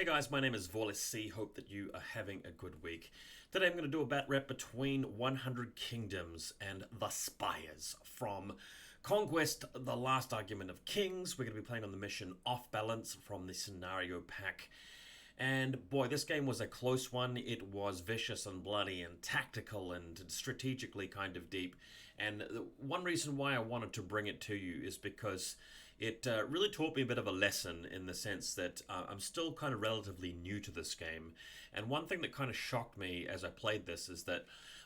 Hey guys, my name is VaulSC. Hope that you are having a good week. Today I'm going to do a bat rep between 100 Kingdoms and the Spires from Conquest, the Last Argument of Kings. We're going to be playing on the mission Off Balance from the scenario pack. And boy, this game was a close one. It was vicious and bloody and tactical and strategically kind of deep. And one reason why I wanted to bring it to you is because it really taught me a bit of a lesson in the sense that I'm still kind of relatively new to this game. And one thing that kind of shocked me as I played this is that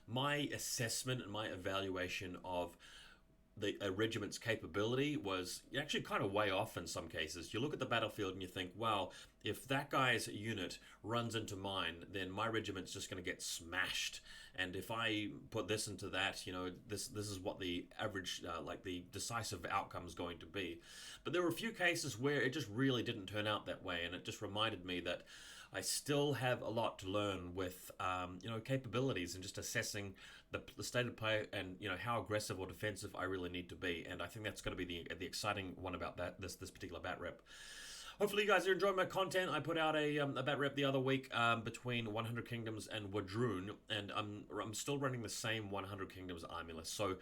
my assessment and my evaluation of a regiment's capability was actually kind of way off in some cases. You look at the battlefield and you think, wow, if that guy's unit runs into mine, then my regiment's just going to get smashed. And if I put this into that, you know, this is what the average, like the decisive outcome is going to be. But there were a few cases where it just really didn't turn out that way, and it just reminded me that I still have a lot to learn with, capabilities and just assessing the state of play and, you know, how aggressive or defensive I really need to be. And I think that's going to be the exciting one about this particular bat rep. Hopefully you guys are enjoying my content. I put out a bat rep the other week between 100 Kingdoms and Wadroon, and I'm still running the same 100 Kingdoms army list. So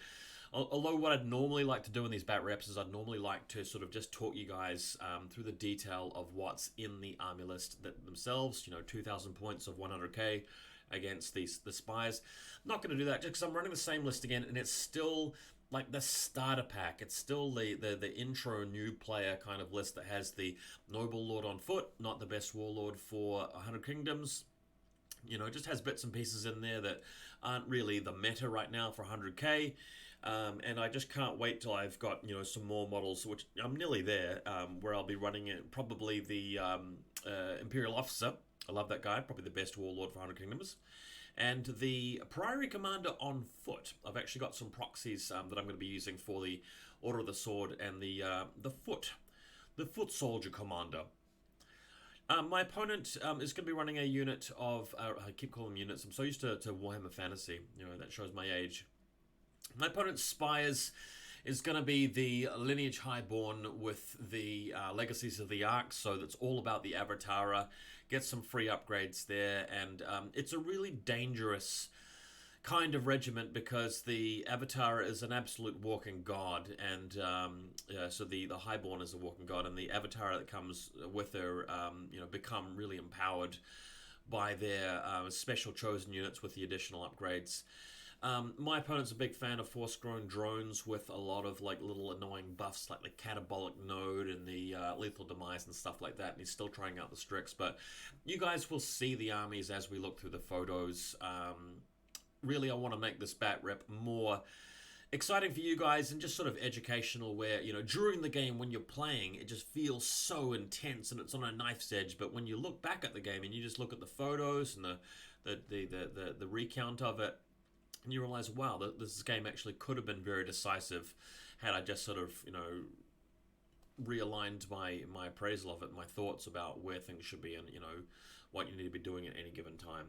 although what I'd normally like to do in these bat reps is I'd normally like to sort of just talk you guys through the detail of what's in the army list themselves, you know, 2,000 points of 100k against the Spires. I'm not going to do that just because I'm running the same list again, and it's still like the starter pack. It's still the intro new player kind of list that has the Noble Lord on foot, not the best warlord for 100 Kingdoms. You know, it just has bits and pieces in there that aren't really the meta right now for 100k. And I just can't wait till I've got, you know, some more models, which I'm nearly there, where I'll be running it, probably the Imperial Officer. I love that guy, probably the best warlord for 100 Kingdoms. And the Priory Commander on foot. I've actually got some proxies that I'm going to be using for the Order of the Sword and the Foot Soldier Commander. My opponent is going to be running a unit of, I keep calling them units, I'm so used to Warhammer Fantasy, you know, that shows my age. My opponent's Spires is going to be the Lineage Highborn with the Legacies of the Ark, so that's all about the Avatara. Get some free upgrades there, and it's a really dangerous kind of regiment because the Avatara is an absolute walking god, and so the Highborn is a walking god, and the Avatara that comes with her, become really empowered by their special chosen units with the additional upgrades. My opponent's a big fan of force-grown drones with a lot of like little annoying buffs like the Catabolic Node and the Lethal Demise and stuff like that, and he's still trying out the Strix, but you guys will see the armies as we look through the photos. Really, I want to make this bat rep more exciting for you guys and just sort of educational, where, you know, during the game when you're playing, it just feels so intense and it's on a knife's edge, but when you look back at the game and you just look at the photos and the recount of it, and you realize, wow, this game actually could have been very decisive had I just sort of, you know, realigned my appraisal of it, my thoughts about where things should be and, you know, what you need to be doing at any given time.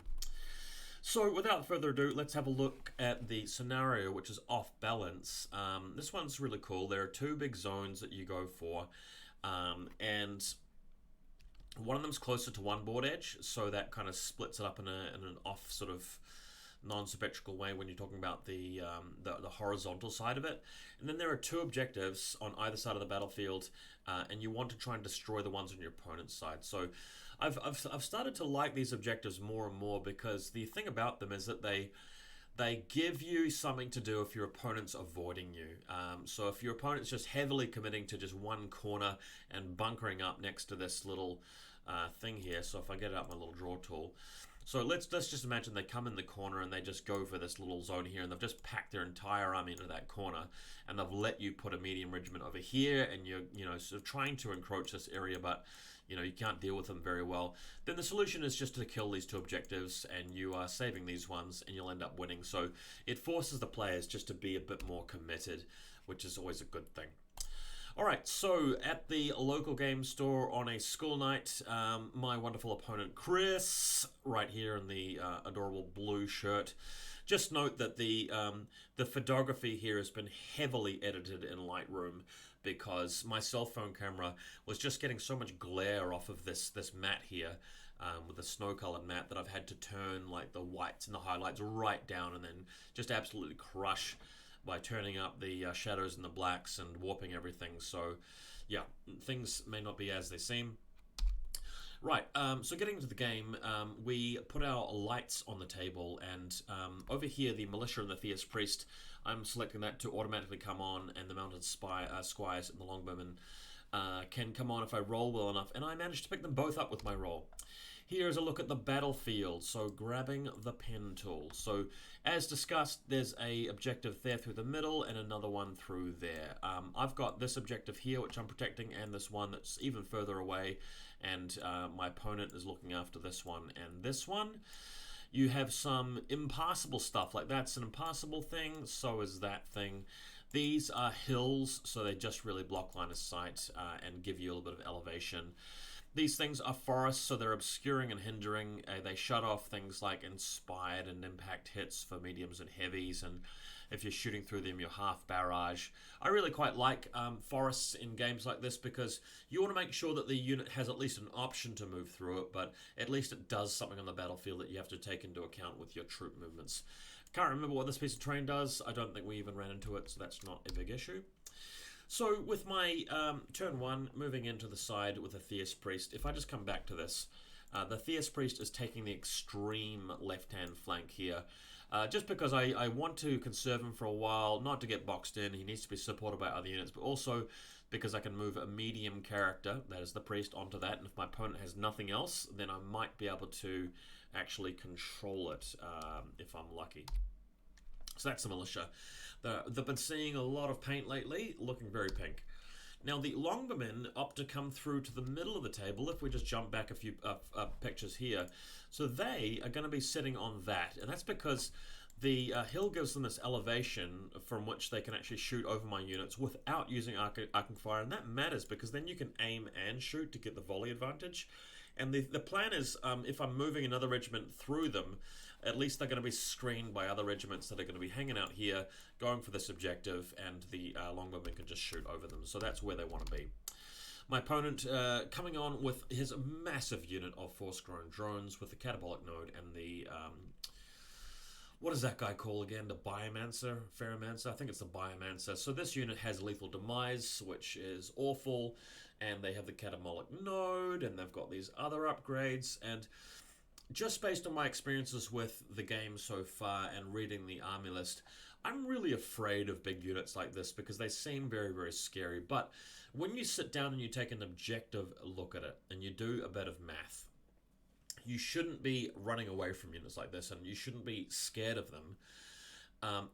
So without further ado, let's have a look at the scenario, which is Off Balance. This one's really cool. There are two big zones that you go for, and one of them's closer to one board edge, so that kind of splits it up in an off sort of non-symmetrical way when you're talking about the horizontal side of it. And then there are two objectives on either side of the battlefield, and you want to try and destroy the ones on your opponent's side. So I've started to like these objectives more and more, because the thing about them is that they give you something to do if your opponent's avoiding you. So if your opponent's just heavily committing to just one corner and bunkering up next to this little thing here. So if I get out my little draw tool, so let's just imagine they come in the corner and they just go for this little zone here, and they've just packed their entire army into that corner, and they've let you put a medium regiment over here, and you're, you know, sort of trying to encroach this area, but, you know, you can't deal with them very well. Then the solution is just to kill these two objectives, and you are saving these ones, and you'll end up winning. So it forces the players just to be a bit more committed, which is always a good thing. Alright, so at the local game store on a school night, my wonderful opponent Chris, right here in the adorable blue shirt. Just note that the photography here has been heavily edited in Lightroom, because my cell phone camera was just getting so much glare off of this mat here, with the snow-colored mat, that I've had to turn like the whites and the highlights right down, and then just absolutely crush by turning up the shadows and the blacks and warping everything. So yeah, things may not be as they seem. Right, so getting into the game, we put our lights on the table, and over here the Militia and the Theist Priest, I'm selecting that to automatically come on, and the Mounted Squires and the Longbowmen can come on if I roll well enough, and I managed to pick them both up with my roll. Here's a look at the battlefield, so grabbing the pen tool. So as discussed, there's a objective there through the middle and another one through there. I've got this objective here which I'm protecting, and this one that's even further away, and my opponent is looking after this one and this one. You have some impassable stuff, like that's an impassable thing, so is that thing. These are hills, so they just really block line of sight and give you a little bit of elevation. These things are forests, so they're obscuring and hindering. They shut off things like inspired and impact hits for mediums and heavies, and if you're shooting through them, you're half barrage. I really quite like forests in games like this, because you want to make sure that the unit has at least an option to move through it, but at least it does something on the battlefield that you have to take into account with your troop movements. Can't remember what this piece of terrain does. I don't think we even ran into it, so that's not a big issue. So with my turn 1, moving into the side with the Theist Priest, if I just come back to this, the Theist Priest is taking the extreme left-hand flank here, just because I want to conserve him for a while, not to get boxed in. He needs to be supported by other units, but also because I can move a medium character, that is the Priest, onto that, and if my opponent has nothing else, then I might be able to actually control it if I'm lucky. So that's the Militia. They've been seeing a lot of paint lately, looking very pink. Now the Longbowmen opt to come through to the middle of the table, if we just jump back a few pictures here. So they are going to be sitting on that, and that's because the hill gives them this elevation from which they can actually shoot over my units without using arcing fire, and that matters because then you can aim and shoot to get the volley advantage. And the plan is, if I'm moving another regiment through them, at least they're going to be screened by other regiments that are going to be hanging out here, going for this objective, and the Longbowmen can just shoot over them. So that's where they want to be. My opponent coming on with his massive unit of force-grown drones with the catabolic node and the... what does that guy call again? The Biomancer? Ferromancer? I think it's the Biomancer. So this unit has lethal demise, which is awful, and they have the catabolic node, and they've got these other upgrades, and just based on my experiences with the game so far and reading the army list, I'm really afraid of big units like this because they seem very, very scary. But when you sit down and you take an objective look at it and you do a bit of math, you shouldn't be running away from units like this, and you shouldn't be scared of them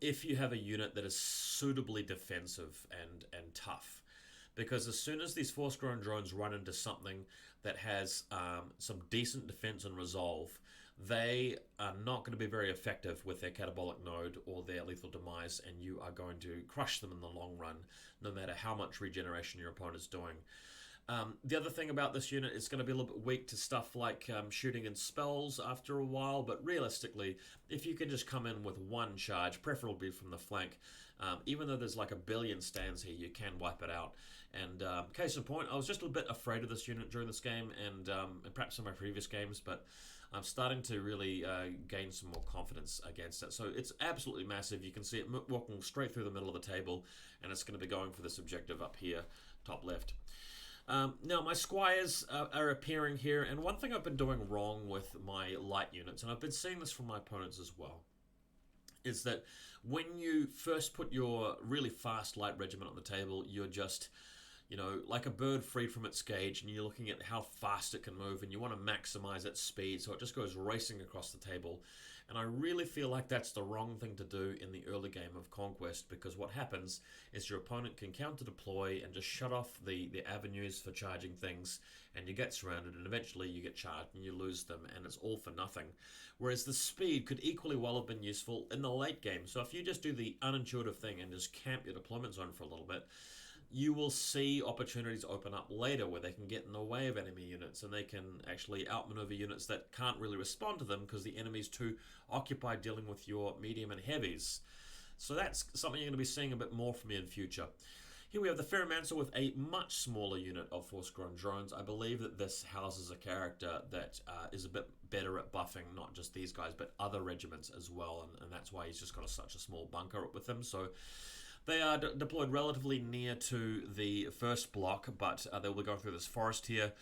if you have a unit that is suitably defensive and tough. Because as soon as these force-grown drones run into something that has some decent defense and resolve, they are not going to be very effective with their catabolic node or their lethal demise, and you are going to crush them in the long run, no matter how much regeneration your opponent is doing. The other thing about this unit is going to be a little bit weak to stuff like shooting and spells after a while, but realistically, if you can just come in with one charge, preferably from the flank, even though there's like a billion stands here, you can wipe it out. And case in point, I was just a bit afraid of this unit during this game, and perhaps in my previous games, but I'm starting to really gain some more confidence against it. So it's absolutely massive. You can see it walking straight through the middle of the table, and it's going to be going for this objective up here, top left. Now, my squires are appearing here, and one thing I've been doing wrong with my light units, and I've been seeing this from my opponents as well, is that when you first put your really fast light regiment on the table, you're just, you know, like a bird freed from its cage, and you're looking at how fast it can move, and you want to maximize its speed, so it just goes racing across the table. And I really feel like that's the wrong thing to do in the early game of Conquest, because what happens is your opponent can counter deploy and just shut off the avenues for charging things, and you get surrounded, and eventually you get charged and you lose them, and it's all for nothing. Whereas the speed could equally well have been useful in the late game. So if you just do the unintuitive thing and just camp your deployment zone for a little bit, you will see opportunities open up later where they can get in the way of enemy units, and they can actually outmaneuver units that can't really respond to them because the enemy's too occupied dealing with your medium and heavies. So that's something you're going to be seeing a bit more from me in future. Here we have the Ferromancer with a much smaller unit of force-grown drones. I believe that this houses a character that is a bit better at buffing not just these guys, but other regiments as well, and that's why he's just got such a small bunker with him. So they are deployed relatively near to the first block, but they'll be going through this forest here.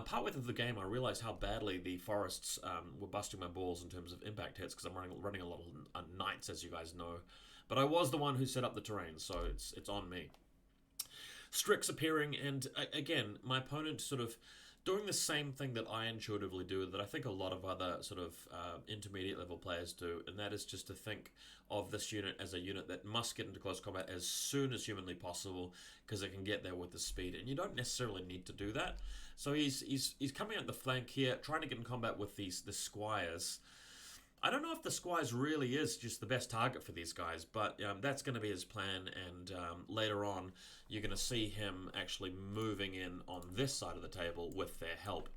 Partway through the game, I realized how badly the forests were busting my balls in terms of impact hits, because I'm running a lot of knights, as you guys know. But I was the one who set up the terrain, so it's on me. Strix appearing, and again, my opponent sort of doing the same thing that I intuitively do, that I think a lot of other sort of intermediate level players do, and that is just to think of this unit as a unit that must get into close combat as soon as humanly possible, because it can get there with the speed, and you don't necessarily need to do that. So he's coming out the flank here, trying to get in combat with the squires. I don't know if the squires really is just the best target for these guys, but that's going to be his plan, and later on you're going to see him actually moving in on this side of the table with their help.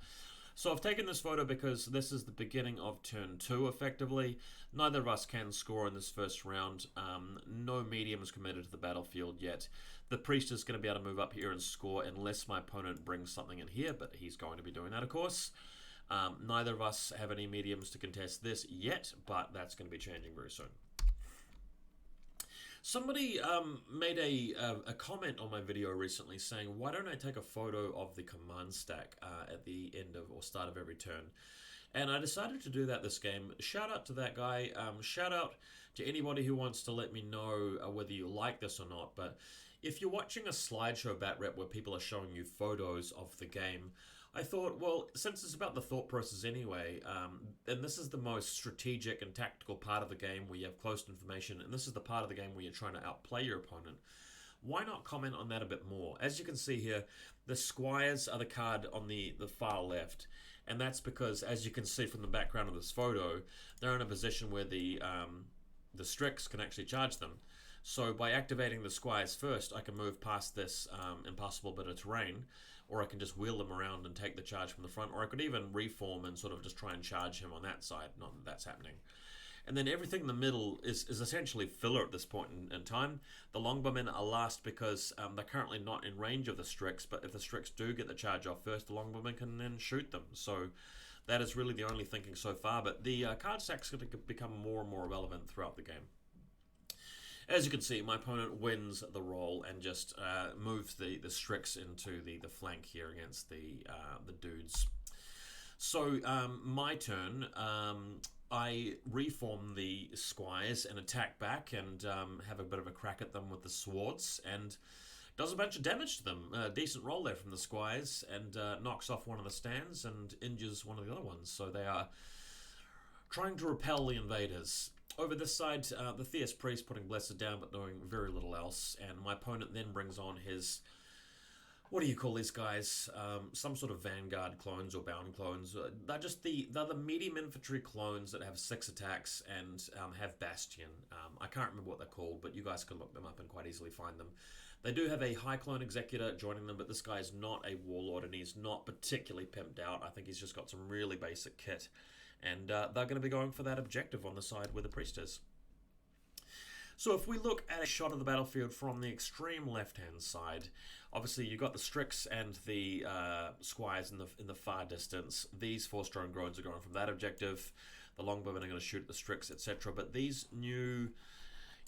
So I've taken this photo because this is the beginning of turn 2, effectively. Neither of us can score in this first round. No medium is committed to the battlefield yet. The priest is going to be able to move up here and score unless my opponent brings something in here, but he's going to be doing that, of course. Neither of us have any mediums to contest this yet, but that's going to be changing very soon. Somebody made a comment on my video recently saying, why don't I take a photo of the command stack at the end of or start of every turn? And I decided to do that this game. Shout out to that guy. Shout out to anybody who wants to let me know whether you like this or not. But if you're watching a slideshow bat rep where people are showing you photos of the game, I thought, well, since it's about the thought process anyway, and this is the most strategic and tactical part of the game where you have close information, and this is the part of the game where you're trying to outplay your opponent, why not comment on that a bit more? As you can see here, the squires are the card on the far left, and that's because, as you can see from the background of this photo, they're in a position where the Strix can actually charge them. So by activating the squires first, I can move past this impossible bit of terrain, or I can just wheel them around and take the charge from the front, or I could even reform and sort of just try and charge him on that side. Not that that's happening. And then everything in the middle is essentially filler at this point in time. The longbowmen are last because they're currently not in range of the Strix, but if the Strix do get the charge off first, the longbowmen can then shoot them. So that is really the only thinking so far, but the card stack's going to become more and more relevant throughout the game. As you can see, my opponent wins the roll and just moves the Strix into the flank here against the dudes. So my turn, I reform the squires and attack back and have a bit of a crack at them with the swords, and does a bunch of damage to them. Decent roll there from the squires, and knocks off one of the stands and injures one of the other ones. So they are trying to repel the invaders. Over this side, the Theus Priest putting Blessed down but doing very little else, and my opponent then brings on his, what do you call these guys? Some sort of Vanguard clones or Bound clones. They're the medium infantry clones that have 6 attacks and have Bastion. I can't remember what they're called, but you guys can look them up and quite easily find them. They do have a High Clone Executor joining them, but this guy is not a Warlord and he's not particularly pimped out. I think he's just got some really basic kit. And they're going to be going for that objective on the side where the priest is. So if we look at a shot of the battlefield from the extreme left-hand side, obviously you've got the Strix and the squires in the far distance. These force-drone drones are going from that objective. The longbowmen are going to shoot at the Strix, etc. But these new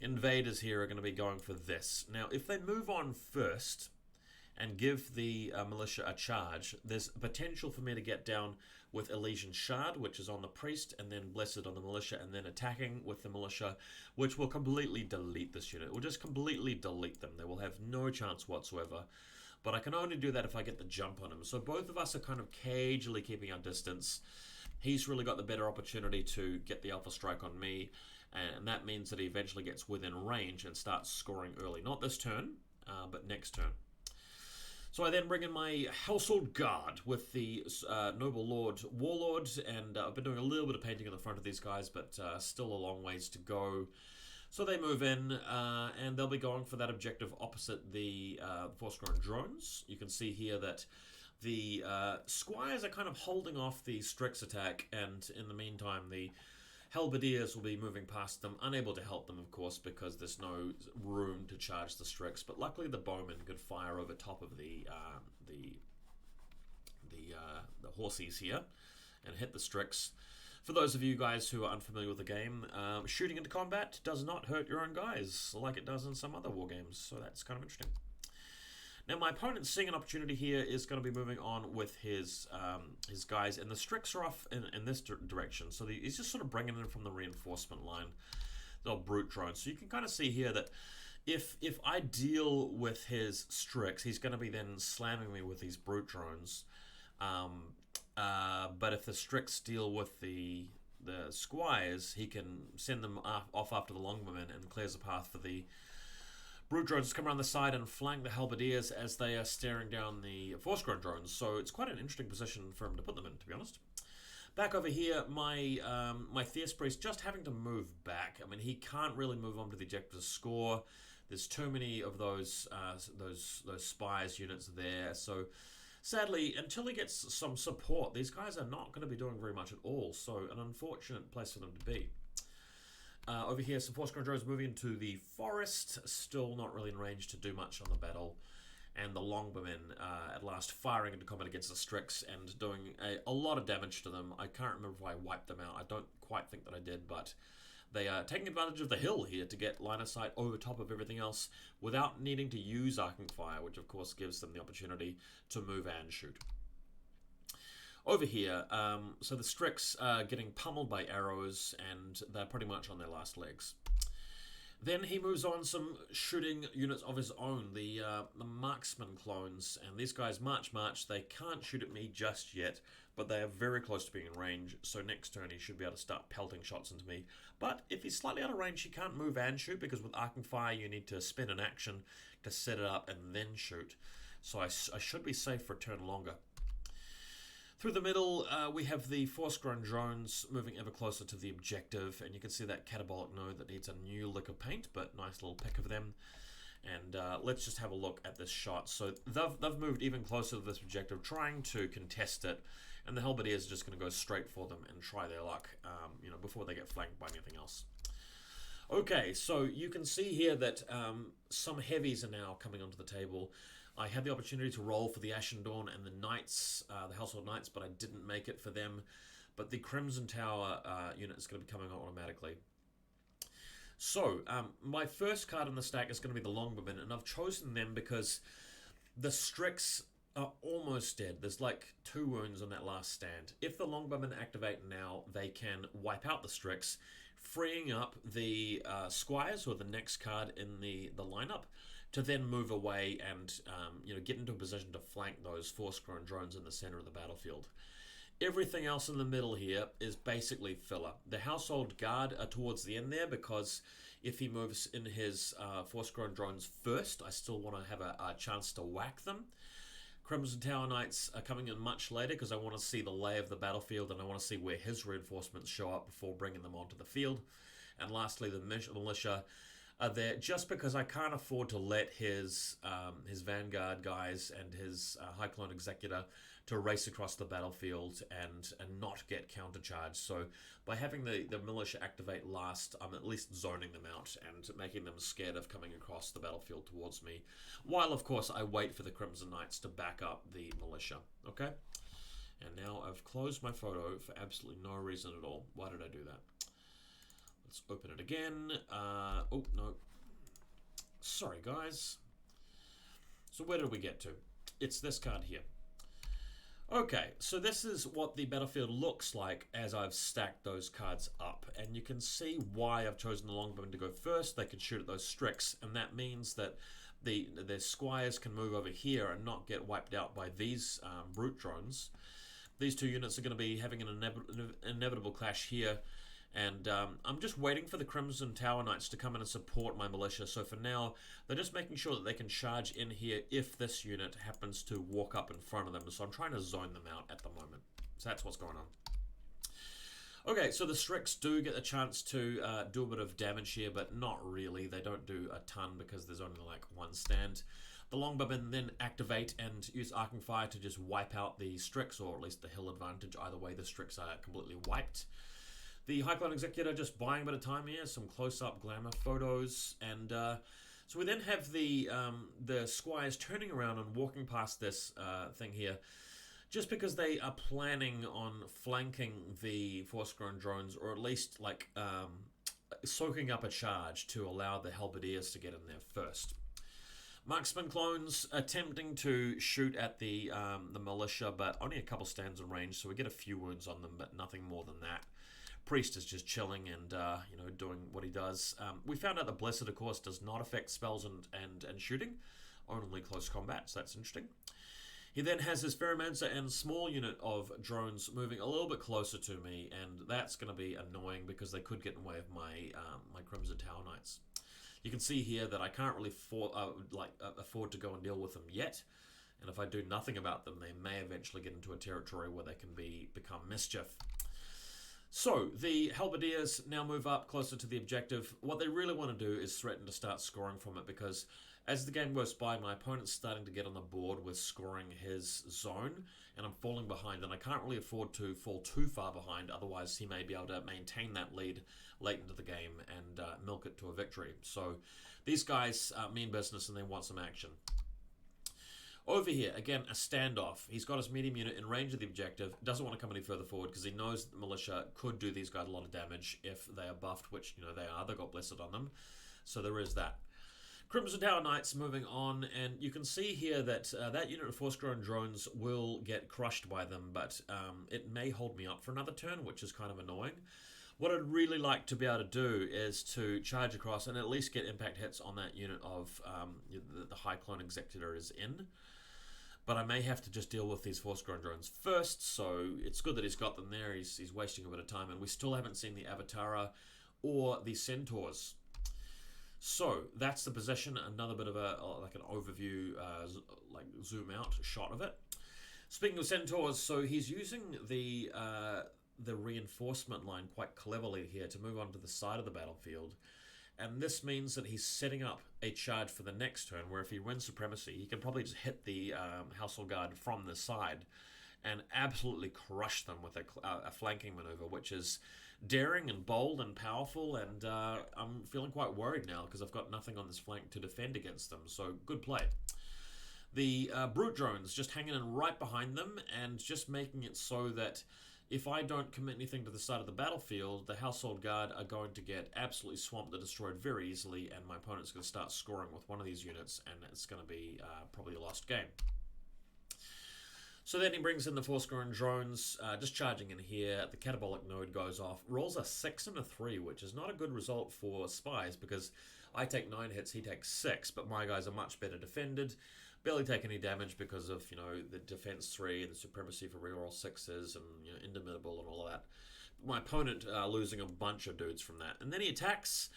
invaders here are going to be going for this. Now, if they move on first and give the militia a charge, there's potential for me to get down with Elysian Shard, which is on the priest, and then Blessed on the militia, and then attacking with the militia, which will completely delete this unit. It will just completely delete them. They will have no chance whatsoever. But I can only do that if I get the jump on him. So both of us are kind of cagily keeping our distance. He's really got the better opportunity to get the alpha strike on me, and that means that he eventually gets within range and starts scoring early. Not this turn, but next turn. So I then bring in my Household Guard with the Noble Lord Warlord, and I've been doing a little bit of painting on the front of these guys, but still a long ways to go. So they move in, and they'll be going for that objective opposite the force-grown drones. You can see here that the squires are kind of holding off the Strix attack, and in the meantime the Halberdiers will be moving past them, unable to help them, of course, because there's no room to charge the Strix. But luckily, the bowmen could fire over top of the horses here and hit the Strix. For those of you guys who are unfamiliar with the game, shooting into combat does not hurt your own guys like it does in some other war games, so that's kind of interesting. Now, my opponent, seeing an opportunity here, is going to be moving on with his guys, and the Strix are off in this direction. So he's just sort of bringing in from the reinforcement line, the old brute drone. So you can kind of see here that if I deal with his Strix, he's going to be then slamming me with these brute drones. But if the Strix deal with the squires, he can send them off after the longbowmen and clears a path for the brute drones to come around the side and flank the halberdiers as they are staring down the force-grown drones. So it's quite an interesting position for him to put them in, to be honest. Back over here, my Fierce Priest just having to move back. I mean, he can't really move on to the objective to score. There's too many of those spies units there. So sadly, until he gets some support, these guys are not going to be doing very much at all. So an unfortunate place for them to be. Over here, some force drones moving into the forest, still not really in range to do much on the battle. And the longbowmen at last firing into combat against the Strix and doing a lot of damage to them. I can't remember if I wiped them out. I don't quite think that I did, but they are taking advantage of the hill here to get line of sight over top of everything else without needing to use arcing fire, which of course gives them the opportunity to move and shoot. Over here, so the Strix are getting pummeled by arrows, and they're pretty much on their last legs. Then he moves on some shooting units of his own, the marksman clones, and these guys march. They can't shoot at me just yet, but they are very close to being in range, so next turn he should be able to start pelting shots into me. But if he's slightly out of range, he can't move and shoot, because with arcing fire you need to spend an action to set it up and then shoot. So I should be safe for a turn longer. Through the middle, we have the force-grown drones moving ever closer to the objective, and you can see that catabolic node that needs a new lick of paint, but nice little pick of them. And let's just have a look at this shot. So they've moved even closer to this objective, trying to contest it, and the halberdiers are just going to go straight for them and try their luck, before they get flanked by anything else. Okay, so you can see here that some heavies are now coming onto the table. I had the opportunity to roll for the Ashen Dawn and the Knights, the Household Knights, but I didn't make it for them. But the Crimson Tower unit is going to be coming on automatically. So, my first card in the stack is going to be the Longbowmen, and I've chosen them because the Strix are almost dead. There's like 2 wounds on that last stand. If the Longbowmen activate now, they can wipe out the Strix, freeing up the Squires, or the next card in the lineup, to then move away and get into a position to flank those force-grown drones in the center of the battlefield. Everything else in the middle here is basically filler. The Household Guard are towards the end there, because if he moves in his force-grown drones first, I still want to have a chance to whack them. Crimson Tower Knights are coming in much later, because I want to see the lay of the battlefield, and I want to see where his reinforcements show up before bringing them onto the field. And lastly, the militia are there just because I can't afford to let his Vanguard guys and his High Clone Executor to race across the battlefield and not get countercharged. So by having the militia activate last, I'm at least zoning them out and making them scared of coming across the battlefield towards me, while of course I wait for the Crimson Knights to back up the militia. Okay? And now I've closed my photo for absolutely no reason at all. Why did I do that? Let's open it again. Oh, no. Sorry, guys. So where did we get to? It's this card here. Okay, so this is what the battlefield looks like as I've stacked those cards up. And you can see why I've chosen the Longbowmen to go first. They can shoot at those Strix, and that means that their Squires can move over here and not get wiped out by these brute drones. These 2 units are going to be having an inevitable clash here. And I'm just waiting for the Crimson Tower Knights to come in and support my militia. So for now, they're just making sure that they can charge in here if this unit happens to walk up in front of them. So I'm trying to zone them out at the moment. So that's what's going on. Okay, so the Strix do get a chance to do a bit of damage here, but not really. They don't do a ton because there's only like 1 stand. The Longbowmen then activate and use arcing fire to just wipe out the Strix, or at least the hill advantage. Either way, the Strix are completely wiped. The High Clone Executor just buying a bit of time here, some close-up glamour photos, and so we then have the squires turning around and walking past this thing here, just because they are planning on flanking the Force-grown drones, or at least like soaking up a charge to allow the halberdiers to get in there first. Marksman clones attempting to shoot at the militia, but only a couple stands in range, so we get a few wounds on them, but nothing more than that. Priest is just chilling and doing what he does. We found out that Blessed, of course, does not affect spells and shooting, only close combat, so that's interesting. He then has his Ferromancer and small unit of drones moving a little bit closer to me, and that's going to be annoying because they could get in the way of my my Crimson Tower Knights. You can see here that I can't really afford to go and deal with them yet, and if I do nothing about them, they may eventually get into a territory where they can become mischief. So, the halberdiers now move up closer to the objective. What they really want to do is threaten to start scoring from it, because as the game goes by, my opponent's starting to get on the board with scoring his zone, and I'm falling behind, and I can't really afford to fall too far behind, otherwise he may be able to maintain that lead late into the game and milk it to a victory. So, these guys mean business and they want some action. Over here, again, a standoff. He's got his medium unit in range of the objective, doesn't want to come any further forward because he knows that the militia could do these guys a lot of damage if they are buffed, which, they are. They've got Blessed on them. So there is that. Crimson Tower Knights moving on, and you can see here that that unit of Force-grown drones will get crushed by them, but it may hold me up for another turn, which is kind of annoying. What I'd really like to be able to do is to charge across and at least get impact hits on that unit of the High Clone Executor is in. But I may have to just deal with these Force-grown drones first, so it's good that he's got them there. He's wasting a bit of time, and we still haven't seen the Avatara or the Centaurs. So that's the position. Another bit of an overview, zoom out shot of it. Speaking of Centaurs, so he's using the reinforcement line quite cleverly here to move on to the side of the battlefield. And this means that he's setting up a charge for the next turn, where if he wins Supremacy, he can probably just hit the Household Guard from the side and absolutely crush them with a flanking maneuver, which is daring and bold and powerful, and I'm feeling quite worried now because I've got nothing on this flank to defend against them, so good play. The Brute Drones just hanging in right behind them and just making it so that if I don't commit anything to the side of the battlefield, the Household Guard are going to get absolutely swamped and destroyed very easily, and my opponent's going to start scoring with one of these units, and it's going to be probably a lost game. So then he brings in the Force-grown drones, just charging in here. The Catabolic Node goes off, rolls a 6 and a 3, which is not a good result for Spies, because I take 9 hits, he takes 6, but my guys are much better defended. Barely take any damage because of, the defense 3 and the supremacy for reroll 6s and, indomitable and all of that. My opponent losing a bunch of dudes from that. And then he attacks,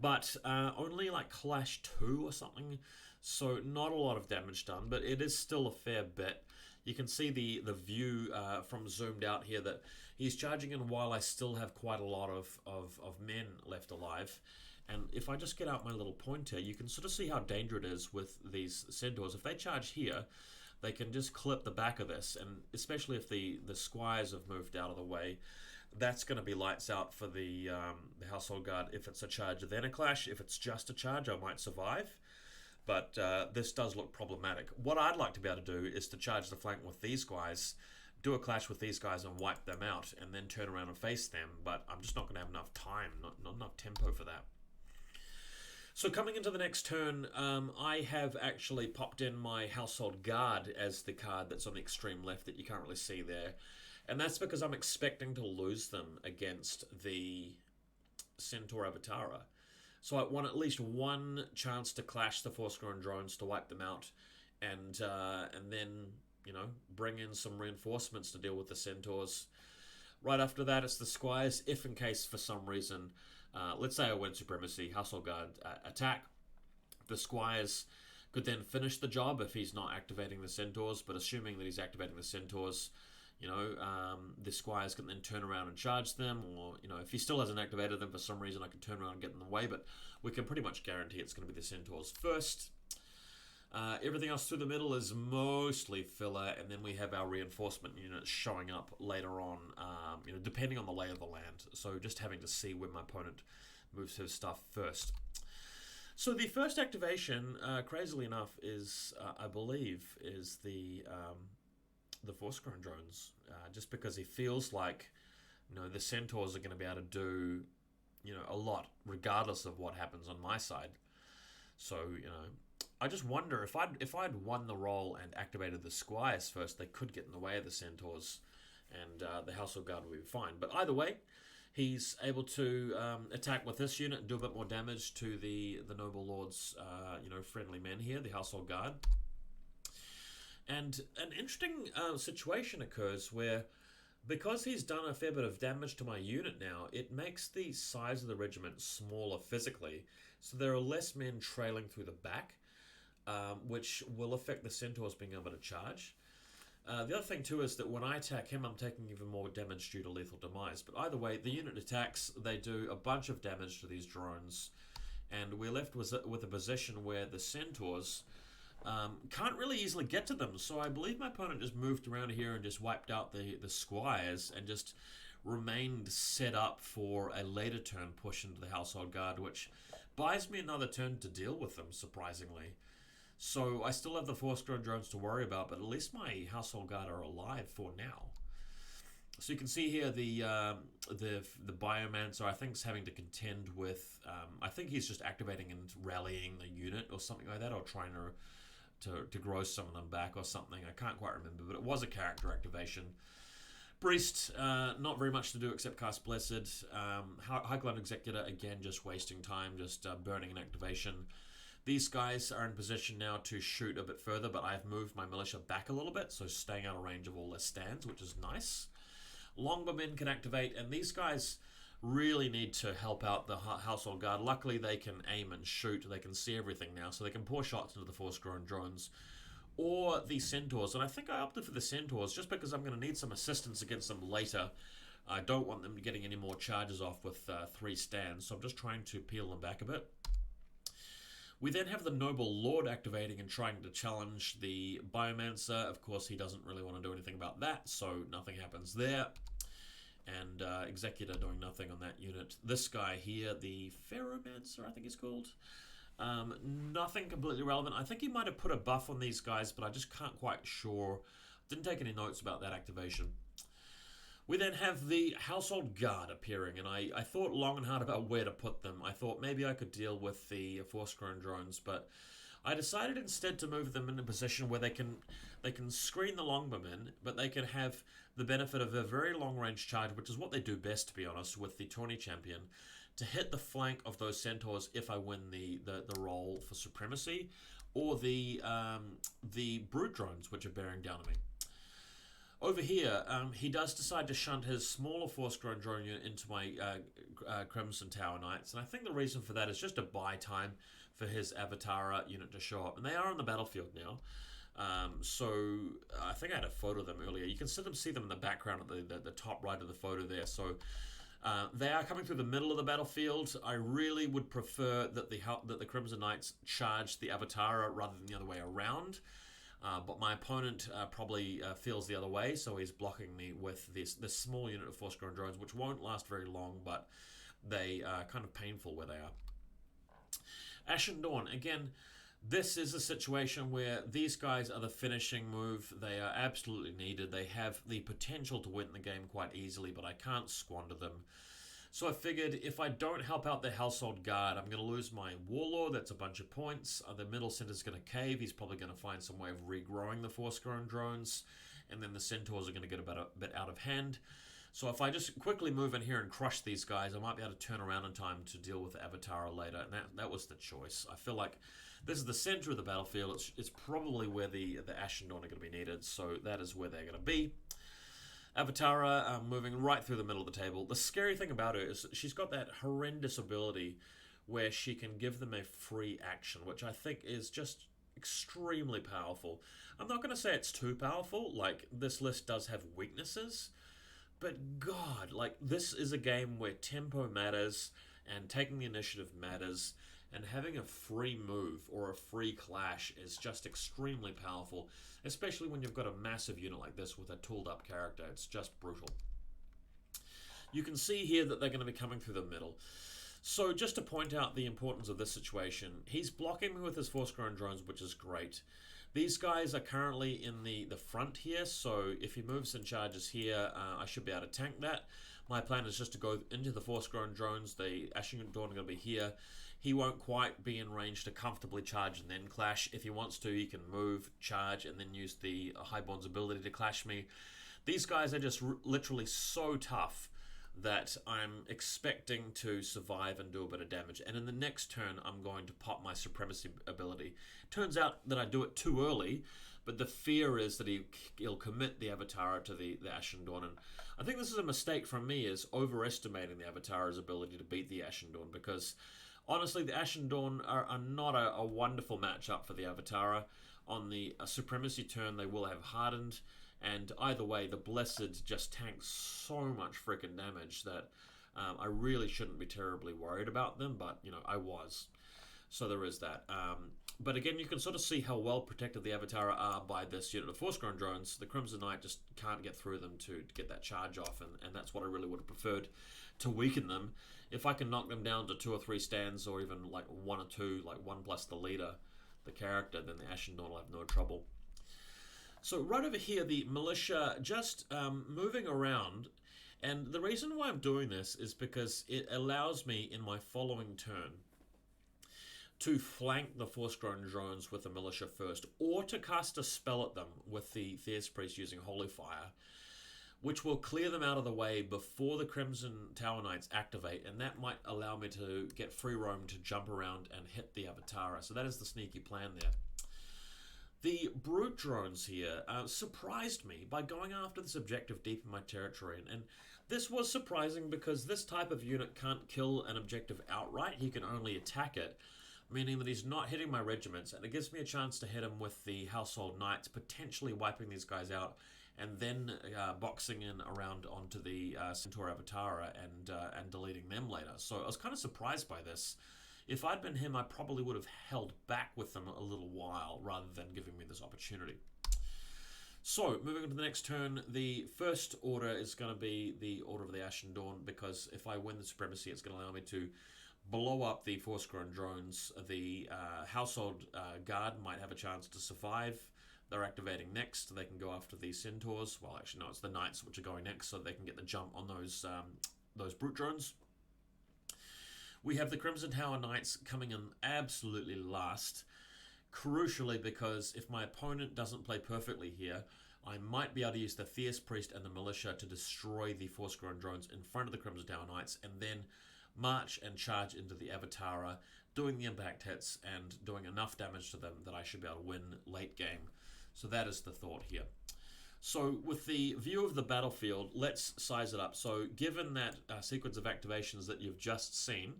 but only like Clash 2 or something, so not a lot of damage done, but it is still a fair bit. You can see the view from zoomed out here that he's charging in while I still have quite a lot of men left alive. And if I just get out my little pointer, you can sort of see how dangerous it is with these Centaurs. If they charge here, they can just clip the back of this, and especially if the squires have moved out of the way, that's going to be lights out for the Household Guard if it's a charge, then a clash. If it's just a charge, I might survive. But this does look problematic. What I'd like to be able to do is to charge the flank with these guys, do a clash with these guys and wipe them out, and then turn around and face them. But I'm just not going to have enough time, not enough tempo for that. So coming into the next turn, I have actually popped in my Household Guard as the card that's on the extreme left that you can't really see there. And that's because I'm expecting to lose them against the Centaur Avatara. So I want at least one chance to clash the Force-grown drones to wipe them out, and then, bring in some reinforcements to deal with the Centaurs. Right after that, it's the Squires, if in case for some reason, let's say I win Supremacy, Household Guard attack. The Squires could then finish the job if he's not activating the Centaurs, but assuming that he's activating the Centaurs, the Squires can then turn around and charge them, or, if he still hasn't activated them for some reason, I can turn around and get in the way, but we can pretty much guarantee it's going to be the Centaurs first. Everything else through the middle is mostly filler, and then we have our reinforcement units showing up later on, depending on the lay of the land. So just having to see when my opponent moves his stuff first. So the first activation, crazily enough, is I believe is the Force-grown drones, just because he feels like the centaurs are going to be able to do a lot regardless of what happens on my side. So I just wonder if I'd won the roll and activated the squires first, they could get in the way of the centaurs, and the household guard would be fine. But either way, he's able to attack with this unit and do a bit more damage to the noble lord's friendly men here, the household guard. And an interesting situation occurs where, because he's done a fair bit of damage to my unit now, it makes the size of the regiment smaller physically, so there are less men trailing through the back, which will affect the centaurs being able to charge. The other thing too is that when I attack him, I'm taking even more damage due to lethal demise. But either way, the unit attacks, they do a bunch of damage to these drones, and we're left with a position where the centaurs can't really easily get to them. So I believe my opponent just moved around here and just wiped out the squires and just remained set up for a later turn push into the household guard, which buys me another turn to deal with them, surprisingly. So I still have the Force-grown drones to worry about, but at least my household guard are alive for now. So you can see here the Biomancer, I think, is having to contend with, I think he's just activating and rallying the unit or something like that, or trying to grow some of them back or something. I can't quite remember, but it was a character activation. Priest, not very much to do except cast Blessed. Highland Executor, again, just wasting time, just burning an activation. These guys are in position now to shoot a bit further, but I've moved my militia back a little bit, so staying out of range of all their stands, which is nice. Longbowmen can activate, and these guys really need to help out the household guard. Luckily, they can aim and shoot. They can see everything now, so they can pour shots into the Force-grown drones or the centaurs. And I think I opted for the centaurs just because I'm going to need some assistance against them later. I don't want them getting any more charges off with 3 stands, so I'm just trying to peel them back a bit. We then have the Noble Lord activating and trying to challenge the Biomancer. Of course, he doesn't really want to do anything about that, so nothing happens there. And Executor doing nothing on that unit. This guy here, the Ferromancer, I think he's called. Nothing completely relevant. I think he might have put a buff on these guys, but I just can't quite sure. Didn't take any notes about that activation. We then have the Household Guard appearing, and I thought long and hard about where to put them. I thought maybe I could deal with the Force-grown drones, but I decided instead to move them in a position where they can screen the longbowmen, but they can have the benefit of a very long-range charge, which is what they do best, to be honest, with the Tawny Champion, to hit the flank of those centaurs if I win the roll for supremacy, or the Brood drones, which are bearing down on me. Over here, he does decide to shunt his smaller Force-grown drone unit into my Crimson Tower Knights, and I think the reason for that is just to buy time for his Avatar unit to show up. And they are on the battlefield now, so I think I had a photo of them earlier. You can see them in the background at the top right of the photo there. So they are coming through the middle of the battlefield. I really would prefer that the Crimson Knights charge the Avatar rather than the other way around. But my opponent probably feels the other way, so he's blocking me with this small unit of Force-grown drones, which won't last very long, but they are kind of painful where they are. Ashen Dawn, again, this is a situation where these guys are the finishing move. They are absolutely needed. They have the potential to win the game quite easily, but I can't squander them. So I figured if I don't help out the Household Guard, I'm going to lose my Warlord. That's a bunch of points. The middle center's going to cave. He's probably going to find some way of regrowing the Force-grown drones. And then the Centaurs are going to get a bit out of hand. So if I just quickly move in here and crush these guys, I might be able to turn around in time to deal with the Avatar later. And that was the choice. I feel like this is the center of the battlefield. It's probably where the Ashen Dawn are going to be needed. So that is where they're going to be. Avatara moving right through the middle of the table. The scary thing about her is she's got that horrendous ability where she can give them a free action, which I think is just extremely powerful. I'm not going to say it's too powerful. Like, this list does have weaknesses, but God, like, this is a game where tempo matters and taking the initiative matters. and having a free move or a free clash is just extremely powerful, especially when you've got a massive unit like this with a tooled up character. It's just brutal. You can see here that they're going to be coming through the middle. So just to point out the importance of this situation, he's blocking me with his force-grown drones, which is great. These guys are currently in the front here, so if he moves and charges here, I should be able to tank that. My plan is just to go into the force-grown drones. The Ashen Dawn are going to be here. He won't quite be in range to comfortably charge and then clash. If he wants to, he can move, charge, and then use the Highborn's ability to clash me. These guys are just literally so tough that I'm expecting to survive and do a bit of damage. And in the next turn, I'm going to pop my Supremacy ability. Turns out that I do it too early, but the fear is that he'll commit the Avatar to the Ashen Dawn. And I think this is a mistake from me, is overestimating the Avatar's ability to beat the Ashen Dawn, because honestly, the Ashen Dawn are not a wonderful matchup for the Avatar. On the Supremacy turn, they will have hardened. And either way, the Blessed just tanks so much freaking damage that I really shouldn't be terribly worried about them, but, you know, I was. So there is that. But again, you can sort of see how well protected the Avatar are by this unit of Force-Grown drones. The Crimson Knight just can't get through them to get that charge off, and that's what I really would have preferred, to weaken them. If I can knock them down to 2 or 3 stands, or even like 1 or 2, like 1 plus the leader, the character, then the Ashen Dawn will have no trouble. So right over here, the militia just moving around, and the reason why I'm doing this is because it allows me in my following turn to flank the Force-Grown drones with the militia first, or to cast a spell at them with the Theus Priest using Holy Fire, which will clear them out of the way before the Crimson Tower Knights activate, and that might allow me to get free roam to jump around and hit the Avatar. So that is the sneaky plan there. The Brute drones here surprised me by going after this objective deep in my territory. And this was surprising because this type of unit can't kill an objective outright. He can only attack it, meaning that he's not hitting my regiments. And it gives me a chance to hit him with the Household Knights, potentially wiping these guys out, and then boxing in around onto the Centaur Avatara and deleting them later. So I was kind of surprised by this. If I'd been him, I probably would have held back with them a little while rather than giving me this opportunity. So, moving on to the next turn, the first order is going to be the Order of the Ashen Dawn, because if I win the Supremacy, it's going to allow me to blow up the Force-Grown drones. The Household Guard might have a chance to survive. They're activating next. They can go after the Centaurs. Well, actually, no, it's the Knights which are going next, so they can get the jump on those Brute drones. We have the Crimson Tower Knights coming in absolutely last, crucially because if my opponent doesn't play perfectly here, I might be able to use the Theus Priest and the Militia to destroy the Force-Grown drones in front of the Crimson Tower Knights, and then march and charge into the Avatara, doing the impact hits and doing enough damage to them that I should be able to win late game. So that is the thought here. So with the view of the battlefield, let's size it up. So given that sequence of activations that you've just seen,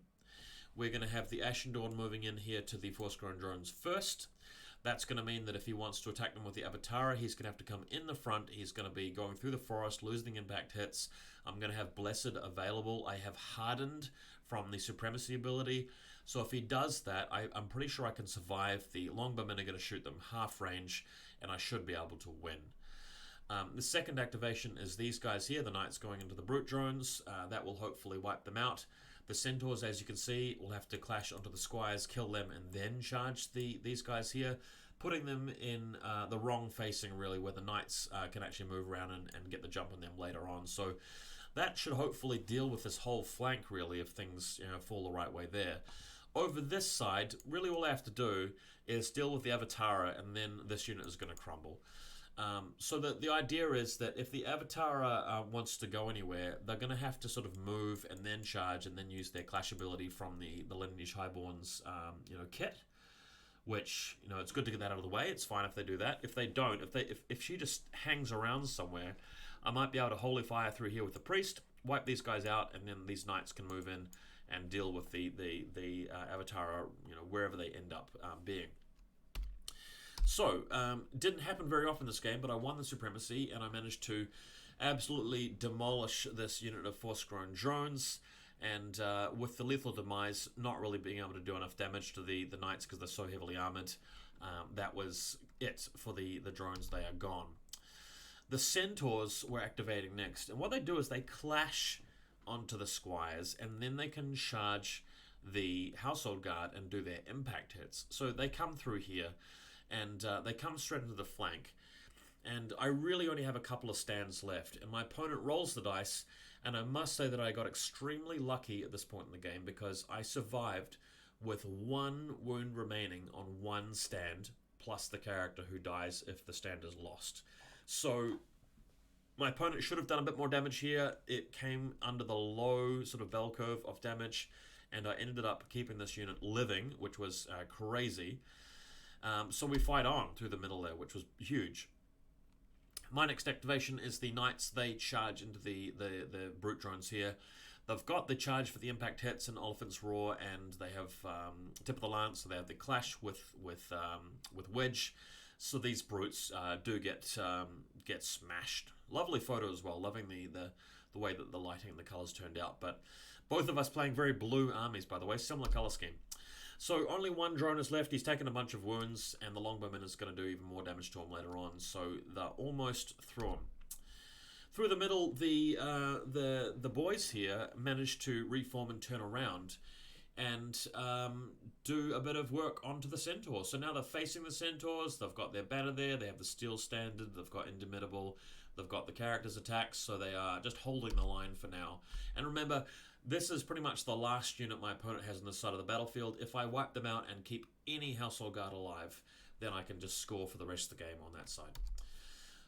we're going to have the Ashen Dawn moving in here to the Force-Grown drones first. That's going to mean that if he wants to attack them with the Avatara, he's going to have to come in the front. He's going to be going through the forest, losing impact hits. I'm going to have Blessed available. I have Hardened from the Supremacy ability. So if he does that, I'm pretty sure I can survive. The Longbowmen are going to shoot them half range, and I should be able to win. The second activation is these guys here, the Knights going into the Brute drones. That will hopefully wipe them out. The Centaurs, as you can see, will have to clash onto the Squires, kill them, and then charge these guys here, putting them in the wrong facing, really, where the Knights can actually move around and get the jump on them later on. So that should hopefully deal with this whole flank, really, if things fall the right way there. Over this side, really all I have to do is deal with the Avatara, and then this unit is going to crumble. So the idea is that if the Avatara wants to go anywhere, they're going to have to sort of move and then charge and then use their clash ability from the Lineage Highborn's kit, which, it's good to get that out of the way. It's fine if they do that. If they don't, if she just hangs around somewhere, I might be able to Holy Fire through here with the Priest, wipe these guys out, and then these Knights can move in and deal with the Avatara, wherever they end up being. So, didn't happen very often this game, but I won the Supremacy, and I managed to absolutely demolish this unit of Force-Grown drones, And with the Lethal Demise not really being able to do enough damage to the Knights because they're so heavily armored, that was it for the drones. They are gone. The Centaurs were activating next, and what they do is they clash onto the Squires, and then they can charge the Household Guard and do their impact hits. So they come through here, and they come straight into the flank. And I really only have a couple of stands left, and my opponent rolls the dice, and I must say that I got extremely lucky at this point in the game because I survived with 1 wound remaining on 1 stand, plus the character who dies if the stand is lost. So my opponent should have done a bit more damage here. It came under the low sort of bell curve of damage, and I ended up keeping this unit living, which was crazy. So we fight on through the middle there, which was huge. My next activation is the Knights. They charge into the brute drones here. They've got the charge for the impact hits and Elephant's Roar, and they have Tip of the Lance, so they have the clash with Wedge. So these brutes do get smashed. Lovely photo as well. Loving the way that the lighting and the colours turned out. But both of us playing very blue armies, by the way, similar colour scheme. So only 1 drone is left. He's taken a bunch of wounds, and the longbowman is going to do even more damage to him later on. So they're almost through him. Through the middle, the boys here managed to reform and turn around and do a bit of work onto the Centaurs. So now they're facing the Centaurs. They've got their banner there. They have the Steel Standard. They've got Indomitable. They've got the characters' attacks. So they are just holding the line for now. And remember, this is pretty much the last unit my opponent has on this side of the battlefield. If I wipe them out and keep any Household Guard alive, then I can just score for the rest of the game on that side.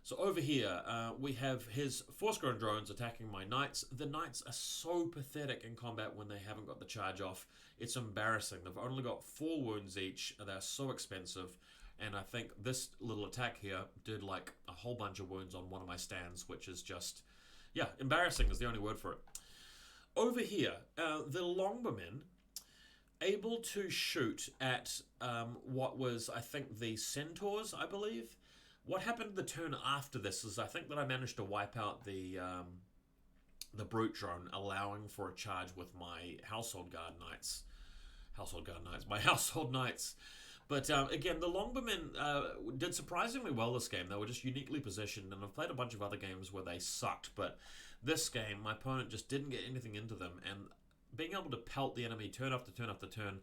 So over here, we have his Force-grown drones attacking my Knights. The Knights are so pathetic in combat when they haven't got the charge off. It's embarrassing. They've only got 4 wounds each. They're so expensive. And I think this little attack here did like a whole bunch of wounds on one of my stands, which is just, yeah, embarrassing is the only word for it. Over here, the longbowmen able to shoot at what was, I think, the Centaurs, I believe. What happened the turn after this is I think that I managed to wipe out the brute drone, allowing for a charge with my Household Knights. My Household Knights. But again, the longbowmen did surprisingly well this game. They were just uniquely positioned, and I've played a bunch of other games where they sucked, but this game, my opponent just didn't get anything into them, and being able to pelt the enemy turn after turn after turn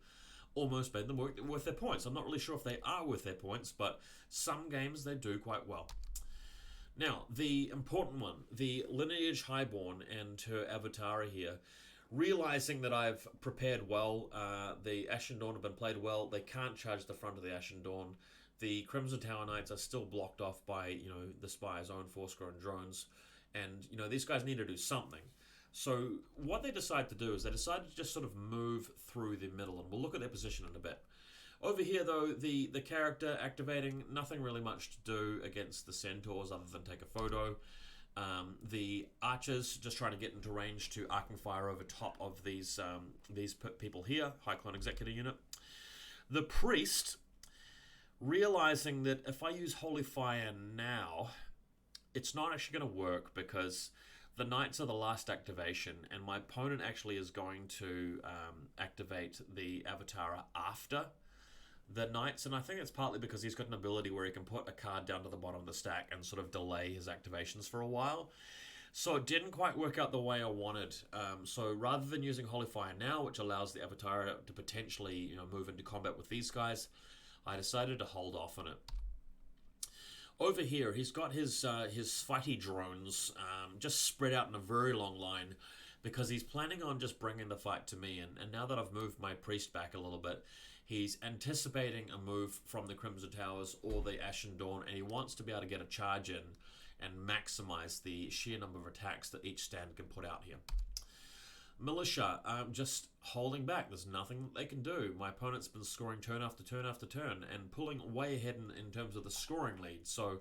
almost made them worth their points. I'm not really sure if they are worth their points, but some games they do quite well. Now, the important one, the Lineage Highborn and her Avatar here, realizing that I've prepared well, the Ashen Dawn have been played well, they can't charge the front of the Ashen Dawn. The Crimson Tower Knights are still blocked off by, the Spire's own Force-grown drones, and, these guys need to do something. So what they decide to do is they decide to just sort of move through the middle, and we'll look at their position in a bit. Over here, though, the character activating, nothing really much to do against the Centaurs other than take a photo. The archers just trying to get into range to arcing fire over top of these people here, High Clone Executor unit. The priest, realizing that if I use Holy Fire now, it's not actually going to work because the Knights are the last activation, and my opponent actually is going to activate the Avatar after the Knights, and I think it's partly because he's got an ability where he can put a card down to the bottom of the stack and sort of delay his activations for a while. So it didn't quite work out the way I wanted. So rather than using Holy Fire now, which allows the Avatar to potentially move into combat with these guys, I decided to hold off on it. Over here, he's got his fighty drones just spread out in a very long line because he's planning on just bringing the fight to me. And now that I've moved my priest back a little bit, he's anticipating a move from the Crimson Towers or the Ashen Dawn, and he wants to be able to get a charge in and maximize the sheer number of attacks that each stand can put out here. Militia, just holding back. There's nothing that they can do. My opponent's been scoring turn after turn after turn and pulling way ahead in terms of the scoring lead. So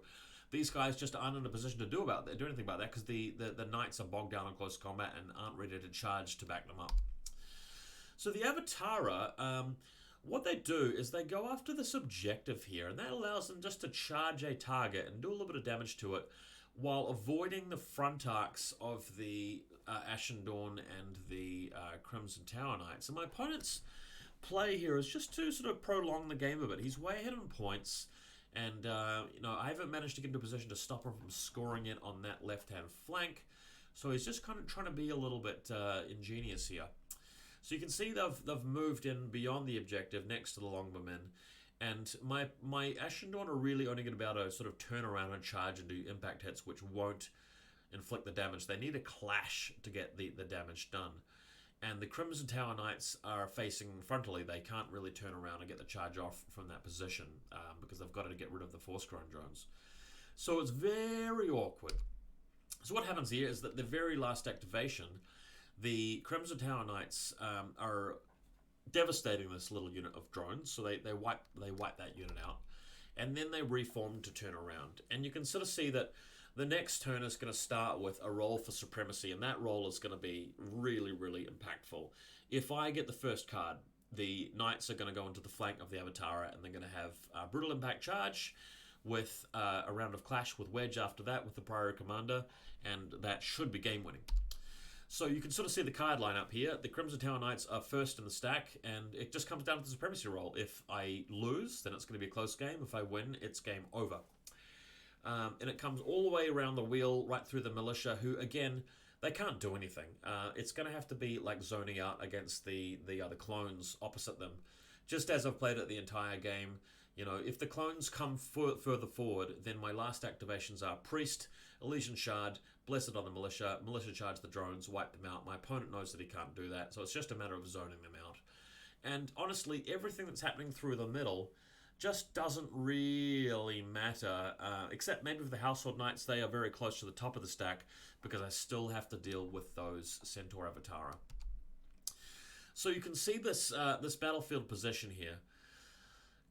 these guys just aren't in a position to do anything about that because the Knights are bogged down in close combat and aren't ready to charge to back them up. So the Avatara, what they do is they go after this objective here, and that allows them just to charge a target and do a little bit of damage to it while avoiding the front arcs of the Ashen Dawn and the Crimson Tower Knights. And my opponent's play here is just to sort of prolong the game a bit. He's way ahead on points, and I haven't managed to get into a position to stop him from scoring it on that left-hand flank. So he's just kind of trying to be a little bit ingenious here. So you can see they've moved in beyond the objective next to the Longbowmen. And my Ashen Dawn are really only going to be able to sort of turn around and charge and do impact hits, which won't inflict the damage. They need a clash to get the damage done. And the Crimson Tower Knights are facing frontally. They can't really turn around and get the charge off from that position because they've got to get rid of the Force-grown drones. So it's very awkward. So what happens here is that the very last activation, the Crimson Tower Knights are devastating this little unit of drones. So they wipe that unit out, and then they reform to turn around. And you can sort of see that the next turn is going to start with a roll for supremacy, and that roll is going to be really, really impactful. If I get the first card, the Knights are going to go into the flank of the Avatar, and they're going to have brutal impact charge with a round of clash with Wedge after that with the Priority Commander, and that should be game winning. So you can sort of see the card line up here. The Crimson Tower Knights are first in the stack, and it just comes down to the supremacy roll. If I lose, then it's going to be a close game. If I win, it's game over. And it comes all the way around the wheel, right through the militia, who, again, they can't do anything. It's going to have to be like zoning out against the other clones opposite them. Just as I've played it the entire game, if the clones come further forward, then my last activations are Priest, Elysian Shard, Blessed on the Militia, Militia charge the drones, wipe them out. My opponent knows that he can't do that, so it's just a matter of zoning them out. And honestly, everything that's happening through the middle just doesn't really matter, except maybe with the Household Knights. They are very close to the top of the stack because I still have to deal with those Centaur Avatara. So you can see this battlefield position here.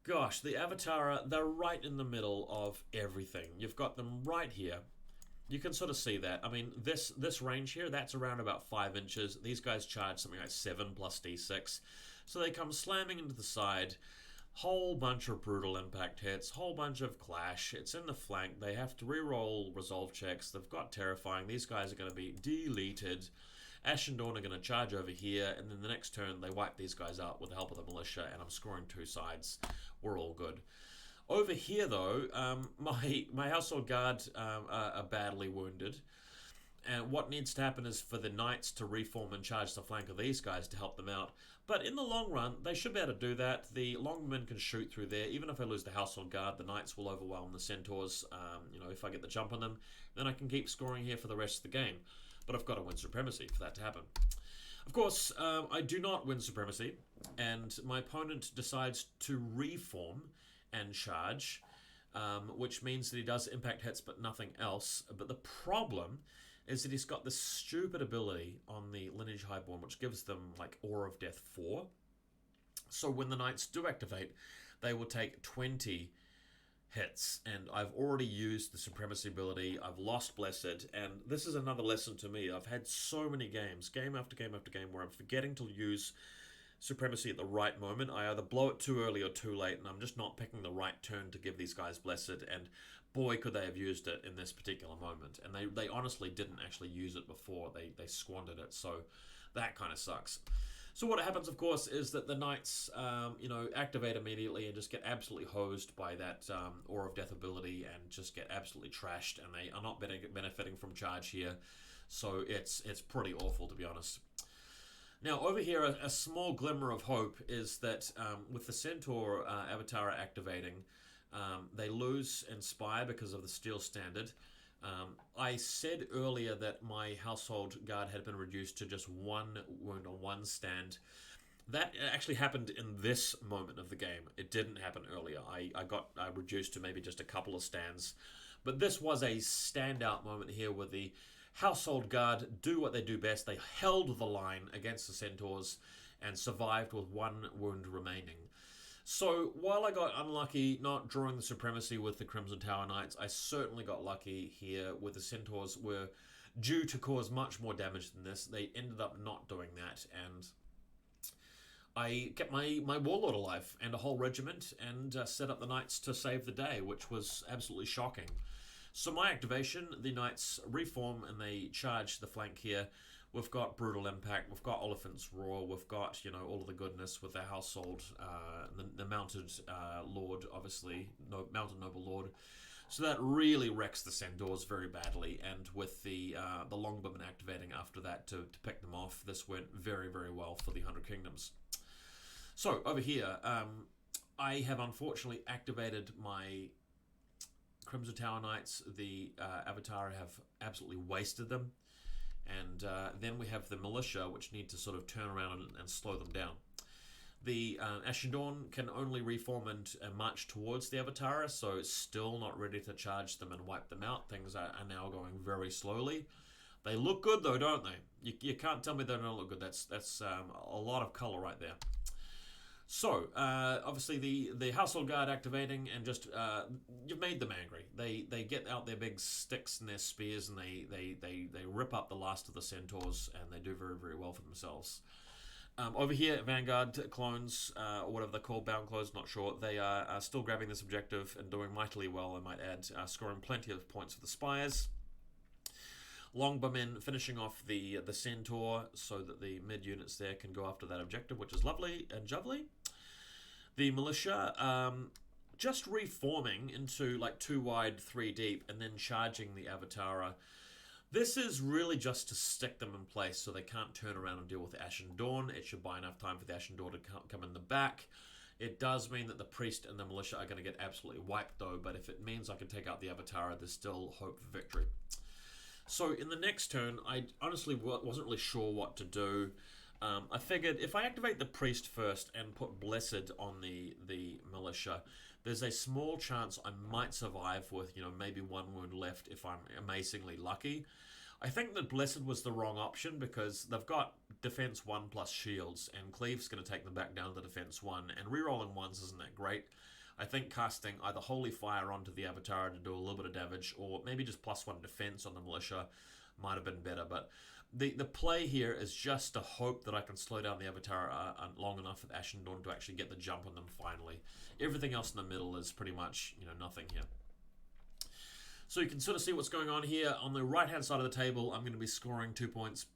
Gosh, the Avatara, they're right in the middle of everything. You've got them right here. You can sort of see that. I mean, this range here, that's around about 5 inches. These guys charge something like 7 plus D6. So they come slamming into the side. Whole bunch of brutal impact hits, whole bunch of clash. It's in the flank. They have to re-roll resolve checks. They've got terrifying. These guys are going to be deleted. Ashen Dawn are going to charge over here, and then the next turn they wipe these guys out with the help of the militia, and I'm scoring 2 sides. We're all good. Over here, though, my Household Guard are badly wounded. And what needs to happen is for the Knights to reform and charge the flank of these guys to help them out. But in the long run, they should be able to do that. The Longmen can shoot through there. Even if I lose the Household Guard, the Knights will overwhelm the Centaurs. If I get the jump on them, then I can keep scoring here for the rest of the game. But I've got to win Supremacy for that to happen. Of course, I do not win Supremacy, and my opponent decides to reform and charge, which means that he does impact hits but nothing else. But the problem is that he's got this stupid ability on the Lineage Highborn, which gives them, like, Aura of Death 4. So when the Knights do activate, they will take 20 hits. And I've already used the Supremacy ability. I've lost Blessed. And this is another lesson to me. I've had so many games, game after game after game, where I'm forgetting to use Supremacy at the right moment. I either blow it too early or too late, and I'm just not picking the right turn to give these guys Blessed. And boy, could they have used it in this particular moment. And they honestly didn't actually use it before. They squandered it. So that kind of sucks. So what happens, of course, is that the Knights, activate immediately and just get absolutely hosed by that Aura of Death ability and just get absolutely trashed. And they are not benefiting from charge here. So it's pretty awful, to be honest. Now, over here, a small glimmer of hope is that with the Centaur Avatar activating, they lose Inspire because of the Steel Standard. I said earlier that my Household Guard had been reduced to just 1 wound on 1 stand. That actually happened in this moment of the game. It didn't happen earlier. I got reduced to maybe just a couple of stands. But this was a standout moment here where the Household Guard do what they do best. They held the line against the Centaurs and survived with 1 wound remaining. So while I got unlucky not drawing the Supremacy with the Crimson Tower Knights, I certainly got lucky here with the Centaurs were due to cause much more damage than this. They ended up not doing that, and I kept my Warlord alive and a whole regiment and set up the Knights to save the day, which was absolutely shocking. So my activation, the Knights reform and they charge the flank here. We've got Brutal Impact, we've got Oliphant's Roar, we've got, you know, all of the goodness with the household, the Mounted Lord, obviously, Mounted Noble Lord. So that really wrecks the Centaurs very badly, and with the Longbowmen activating after that to pick them off, this went very, very well for the 100 Kingdoms. So, over here, I have unfortunately activated my Crimson Tower Knights. The Avatar have absolutely wasted them. And then we have the militia, which need to sort of turn around and slow them down. The Ashen Dawn can only reform and march towards the Avatar, so it's still not ready to charge them and wipe them out. Things are now going very slowly. They look good though, don't they? You can't tell me they don't look good. That's a lot of colour right there. So, obviously the Household Guard activating and just, you've made them angry. They get out their big sticks and their spears and they rip up the last of the Centaurs and they do very, very well for themselves. Over here, Vanguard clones, or whatever they're called, bound clones, not sure, they are still grabbing this objective and doing mightily well, I might add, scoring plenty of points for the Spires. Longbowmen finishing off the Centaur so that the mid units there can go after that objective, which is lovely and jubbly. The militia just reforming into like 2 wide, 3 deep, and then charging the Avatara. This is really just to stick them in place so they can't turn around and deal with the Ashen Dawn. It should buy enough time for the Ashen Dawn to come in the back. It does mean that the priest and the militia are going to get absolutely wiped though, but if it means I can take out the Avatara, there's still hope for victory. So in the next turn, I honestly wasn't really sure what to do. I figured if I activate the priest first and put Blessed on the militia, there's a small chance I might survive with, you know, maybe 1 wound left if I'm amazingly lucky. I think that Blessed was the wrong option because they've got defense 1 plus shields, and Cleave's going to take them back down to defense 1, and rerolling 1s isn't that great. I think casting either Holy Fire onto the Avatar to do a little bit of damage, or maybe just +1 defense on the militia might have been better. But the play here is just to hope that I can slow down the Avatar long enough for the Ashen Dawn to actually get the jump on them finally. Everything else in the middle is pretty much, you know, nothing here. So you can sort of see what's going on here. On the right-hand side of the table, I'm going to be scoring 2 points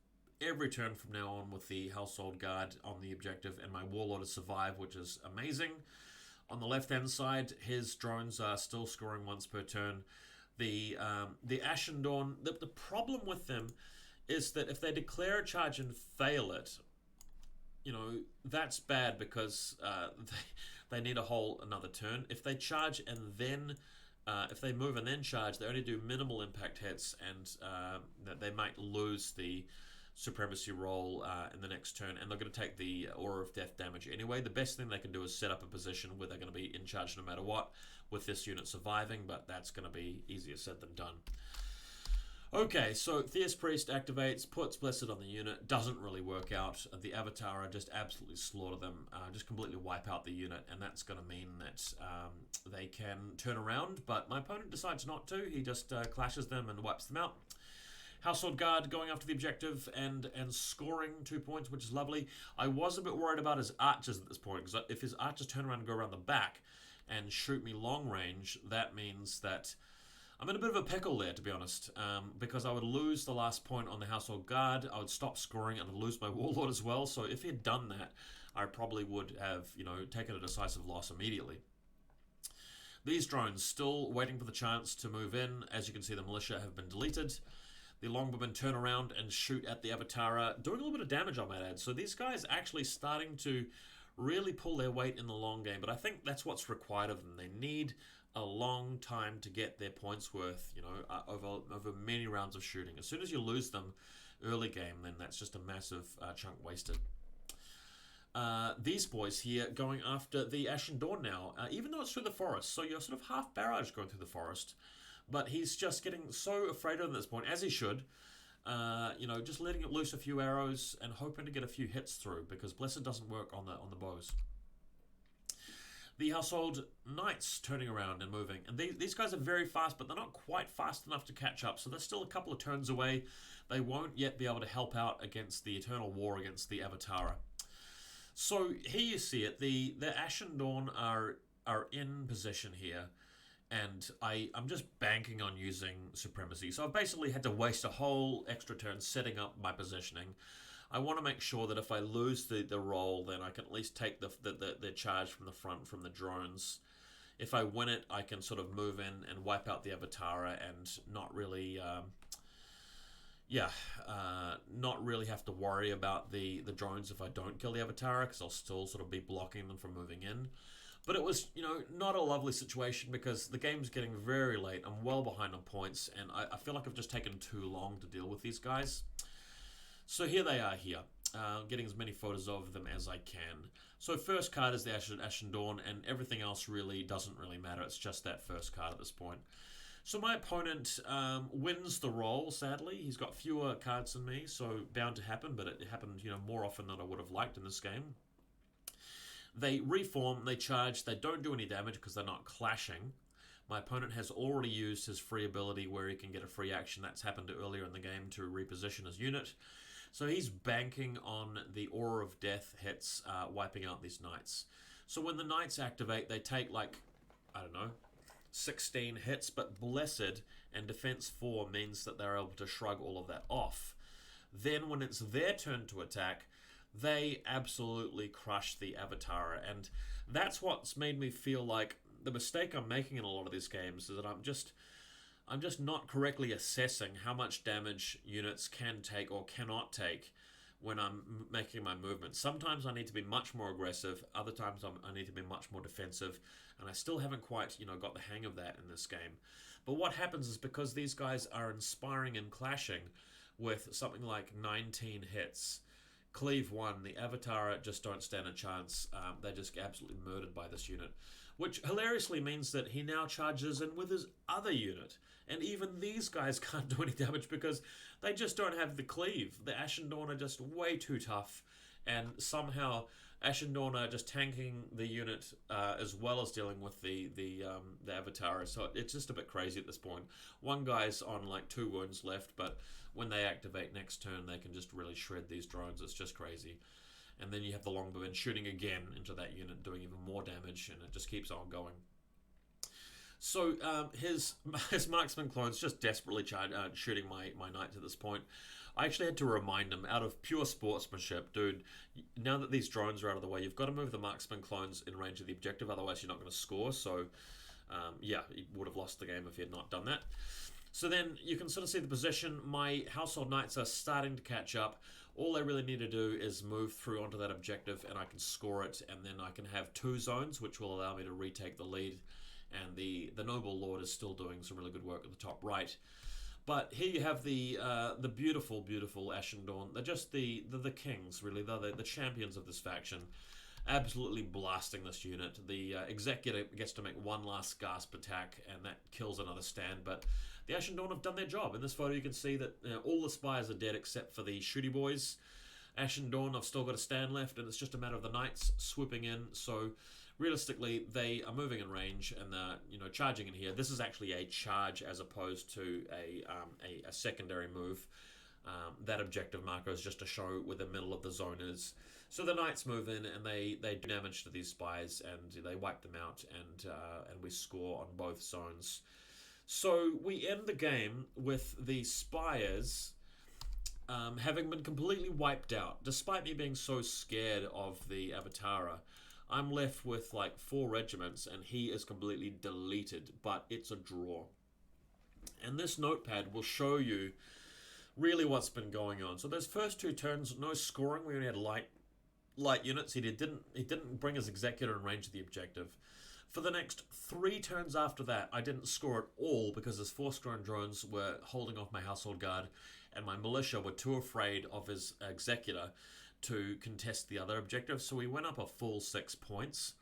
every turn from now on with the Household Guard on the objective, and my Warlord has survived, which is amazing. On the left-hand side, his drones are still scoring once per turn. The Ashen Dawn, the problem with them is that if they declare a charge and fail it, you know, that's bad because they need a whole another turn. If they charge and then, if they move and then charge, they only do minimal impact hits, and they might lose the supremacy roll in the next turn, and they're going to take the Aura of Death damage anyway. The best thing they can do is set up a position where they're going to be in charge no matter what, with this unit surviving, but that's going to be easier said than done. Okay, so Theus Priest activates, puts Blessed on the unit, doesn't really work out. The Avatar just absolutely slaughter them, just completely wipe out the unit, and that's going to mean that they can turn around, but my opponent decides not to. He just clashes them and wipes them out. Household Guard going after the objective and scoring 2 points, which is lovely. I was a bit worried about his archers at this point, because if his archers turn around and go around the back and shoot me long range, that means that I'm in a bit of a pickle there, to be honest, because I would lose the last point on the Household Guard, I would stop scoring, and I'd lose my Warlord as well. So if he had done that, I probably would have, you know, taken a decisive loss immediately. These drones still waiting for the chance to move in. As you can see, the militia have been deleted. The Longbowmen turn around and shoot at the Avatara, doing a little bit of damage, I might add. So these guys actually starting to really pull their weight in the long game, but I think that's what's required of them. They need a long time to get their points worth, you know, over many rounds of shooting. As soon as you lose them early game, then that's just a massive chunk wasted. These boys here going after the Ashen Dawn now, even though it's through the forest, so you're sort of half barrage going through the forest, but he's just getting so afraid of them at this point, as he should. You know, just letting it loose a few arrows and hoping to get a few hits through, because Blessed doesn't work on the bows. The Household Knights turning around and moving. And these guys are very fast, but they're not quite fast enough to catch up. So they're still a couple of turns away. They won't yet be able to help out against the Eternal War against the Avatara. So here you see it. The Ashen Dawn are in position here. and I'm just banking on using Supremacy. So I've basically had to waste a whole extra turn setting up my positioning. I want to make sure that if I lose the roll, then I can at least take the charge from the front from the drones. If I win it, I can sort of move in and wipe out the Avatara and not really, not really have to worry about the drones if I don't kill the Avatara, because I'll still sort of be blocking them from moving in. But it was, not a lovely situation because the game's getting very late. I'm well behind on points, and I feel like I've just taken too long to deal with these guys. So here they are here, getting as many photos of them as I can. So first card is the Ashen Dawn, and everything else really doesn't really matter. It's just that first card at this point. So my opponent wins the roll, sadly. He's got fewer cards than me, so bound to happen, but it happened, more often than I would have liked in this game. They reform, they charge, they don't do any damage because they're not clashing. My opponent has already used his free ability where he can get a free action. That's happened earlier in the game to reposition his unit. So he's banking on the Aura of Death hits, wiping out these knights. So when the knights activate, they take 16 hits, but Blessed and Defense 4 means that they're able to shrug all of that off. Then when it's their turn to attack, they absolutely crush the Avatara, and that's what's made me feel like the mistake I'm making in a lot of these games is that I'm just not correctly assessing how much damage units can take or cannot take when I'm making my movements. Sometimes I need to be much more aggressive, other times I need to be much more defensive, and I still haven't quite got the hang of that in this game. But what happens is because these guys are inspiring and clashing with something like 19 hits, Cleave 1, the Avatara just don't stand a chance. They just get absolutely murdered by this unit, which hilariously means that he now charges in with his other unit. And even these guys can't do any damage because they just don't have the cleave. The Ashen Dawn are just way too tough, and somehow Ashen Dawn are just tanking the unit as well as dealing with the Avatara. So it's just a bit crazy at this point. One guy's on 2 wounds left, but when they activate next turn, they can just really shred these drones. It's just crazy. And then you have the longbowmen shooting again into that unit, doing even more damage, and it just keeps on going. So his marksman clone's just desperately shooting my knight to this point. I actually had to remind him, out of pure sportsmanship, dude, now that these drones are out of the way, you've got to move the marksman clones in range of the objective, otherwise you're not going to score. So, he would have lost the game if he had not done that. So then you can sort of see the position. My household knights are starting to catch up. All they really need to do is move through onto that objective, and I can score it, and then I can have 2 zones, which will allow me to retake the lead. And the Noble Lord is still doing some really good work at the top right. But here you have the beautiful, beautiful Ashen Dawn. They're just the kings, really. They're the champions of this faction. Absolutely blasting this unit. The Executor gets to make one last gasp attack, and that kills another stand. But the Ashen Dawn have done their job. In this photo, you can see that all the spires are dead except for the shooty boys. Ashen Dawn have still got a stand left, and it's just a matter of the knights swooping in. So realistically, they are moving in range, and they're charging in here. This is actually a charge as opposed to a secondary move. That objective marker is just to show where the middle of the zone is. So the knights move in, and they do damage to these spies, and they wipe them out, and we score on both zones. So we end the game with the spires having been completely wiped out. Despite me being so scared of the Avatara, I'm left with 4 regiments, and he is completely deleted, but it's a draw. And this notepad will show you really what's been going on. So those first 2 turns, no scoring. We only had light units. He didn't bring his Executor in range of the objective. For the next 3 turns after that, I didn't score at all because his Force-grown drones were holding off my household guard, and my militia were too afraid of his Executor to contest the other objective. So we went up a full 6 points.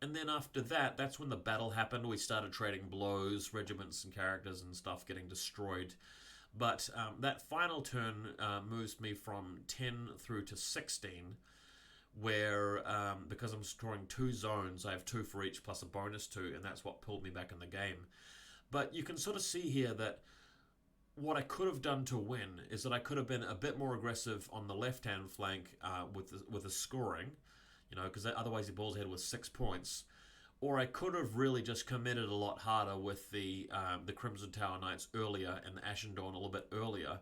And then after that, that's when the battle happened. We started trading blows, regiments and characters and stuff getting destroyed. But that final turn moves me from 10 through to 16, where because I'm scoring 2 zones, I have 2 for each plus a bonus 2, and that's what pulled me back in the game. But you can sort of see here that what I could have done to win is that I could have been a bit more aggressive on the left-hand flank with the scoring, because otherwise he balls ahead with 6 points. Or I could have really just committed a lot harder with the Crimson Tower Knights earlier and the Ashen Dawn a little bit earlier,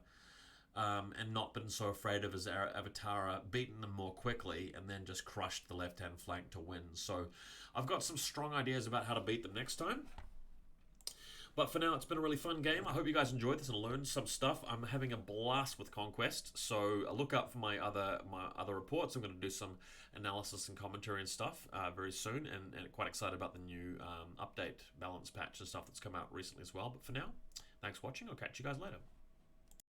and not been so afraid of his Avatara, beaten them more quickly, and then just crushed the left-hand flank to win. So I've got some strong ideas about how to beat them next time. But for now, it's been a really fun game. I hope you guys enjoyed this and learned some stuff. I'm having a blast with Conquest, so look up for my other reports. I'm going to do some analysis and commentary and stuff very soon, and quite excited about the new update balance patch and stuff that's come out recently as well. But for now, thanks for watching. I'll catch you guys later.